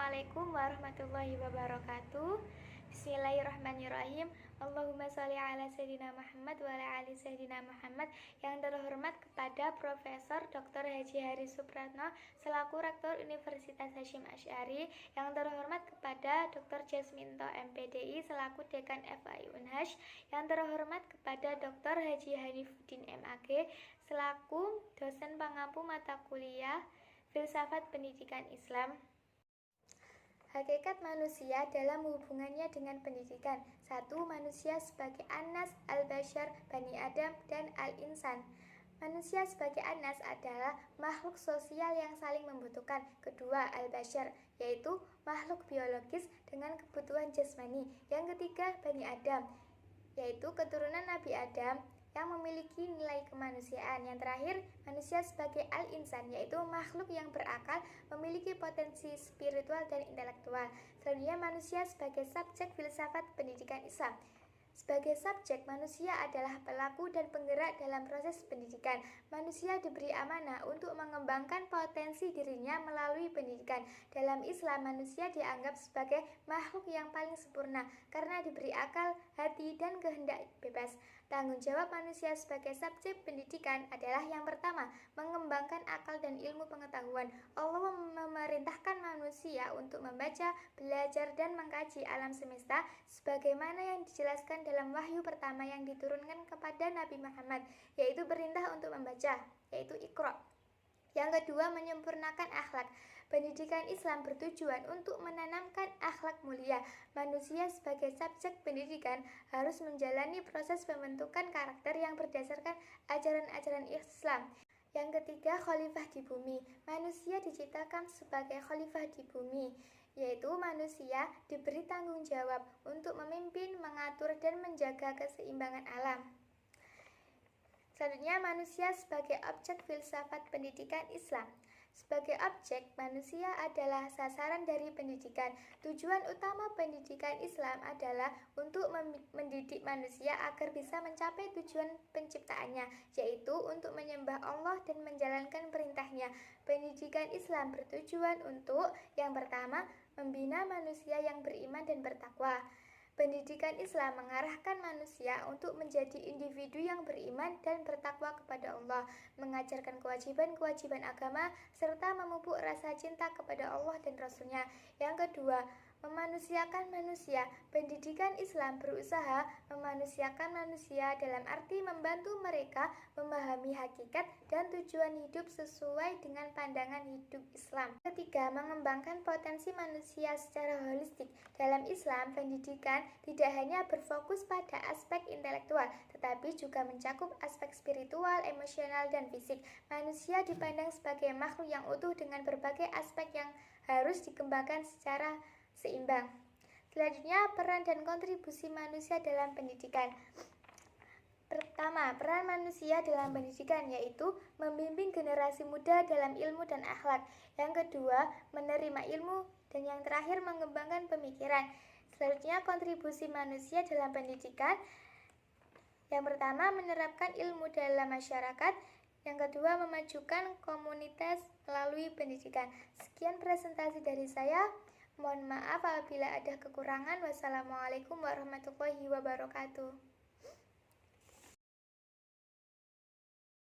Assalamualaikum warahmatullahi wabarakatuh. Bismillahirrahmanirrahim. Allahumma sholli ala Sayyidina Muhammad wa ala ali Sayyidina Muhammad. Yang terhormat kepada Profesor Dr. Haji Hari Supratno selaku Rektor Universitas Hasyim Asy'ari. Yang terhormat kepada Dr. Jasminto MPDI selaku Dekan FAI Unhash. Yang terhormat kepada Dr. Haji Hanifuddin MAG selaku dosen pengampu mata kuliah Filsafat Pendidikan Islam. Hakikat manusia dalam hubungannya dengan pendidikan. 1. Manusia sebagai Anas, Al-Bashar, Bani Adam, dan Al-Insan. Manusia sebagai Anas adalah makhluk sosial yang saling membutuhkan. Kedua, Al-Bashar, yaitu makhluk biologis dengan kebutuhan jasmani. Yang ketiga, Bani Adam, yaitu keturunan Nabi Adam yang memiliki nilai kemanusiaan. Yang terakhir, manusia sebagai al-insan, yaitu makhluk yang berakal, memiliki potensi spiritual dan intelektual. Selanjutnya, manusia sebagai subjek filsafat pendidikan Islam. Sebagai subjek, manusia adalah pelaku dan penggerak dalam proses pendidikan. Manusia diberi amanah untuk mengembangkan potensi dirinya melalui pendidikan. Dalam Islam, manusia dianggap sebagai makhluk yang paling sempurna karena diberi akal, hati, dan kehendak bebas. Tanggung jawab manusia sebagai subjek pendidikan adalah yang pertama, mengembangkan akal dan ilmu pengetahuan. Allah memerintahkan manusia untuk membaca, belajar, dan mengkaji alam semesta sebagaimana yang dijelaskan dalam wahyu pertama yang diturunkan kepada Nabi Muhammad, yaitu perintah untuk membaca, yaitu Iqra. Yang kedua, menyempurnakan akhlak. Pendidikan Islam bertujuan untuk menanamkan akhlak mulia. Manusia sebagai subjek pendidikan harus menjalani proses pembentukan karakter yang berdasarkan ajaran-ajaran Islam. Yang ketiga, khalifah di bumi. Manusia diciptakan sebagai khalifah di bumi, yaitu manusia diberi tanggung jawab untuk memimpin, mengatur, dan menjaga keseimbangan alam. Selanjutnya, manusia sebagai objek filsafat pendidikan Islam. Sebagai objek, manusia adalah sasaran dari pendidikan. Tujuan utama pendidikan Islam adalah untuk mendidik manusia agar bisa mencapai tujuan penciptaannya, yaitu untuk menyembah Allah dan menjalankan perintahnya. Pendidikan Islam bertujuan untuk, yang pertama, membina manusia yang beriman dan bertakwa. Pendidikan Islam mengarahkan manusia untuk menjadi individu yang beriman dan bertakwa kepada Allah, mengajarkan kewajiban-kewajiban agama, serta memupuk rasa cinta kepada Allah dan Rasul-Nya. Yang kedua, memanusiakan manusia. Pendidikan Islam berusaha memanusiakan manusia dalam arti membantu mereka memahami hakikat dan tujuan hidup sesuai dengan pandangan hidup Islam. Ketiga, mengembangkan potensi manusia secara holistik. Dalam Islam, pendidikan tidak hanya berfokus pada aspek intelektual, tetapi juga mencakup aspek spiritual, emosional, dan fisik. Manusia dipandang sebagai makhluk yang utuh dengan berbagai aspek yang harus dikembangkan secara seimbang. Selanjutnya, peran dan kontribusi manusia dalam pendidikan. Pertama, peran manusia dalam pendidikan yaitu membimbing generasi muda dalam ilmu dan akhlak. Yang kedua, menerima ilmu, dan yang terakhir mengembangkan pemikiran. Selanjutnya, kontribusi manusia dalam pendidikan. Yang pertama, menerapkan ilmu dalam masyarakat. Yang kedua, memajukan komunitas melalui pendidikan. Sekian presentasi dari saya. Mohon maaf apabila ada kekurangan. Wassalamualaikum warahmatullahi wabarakatuh.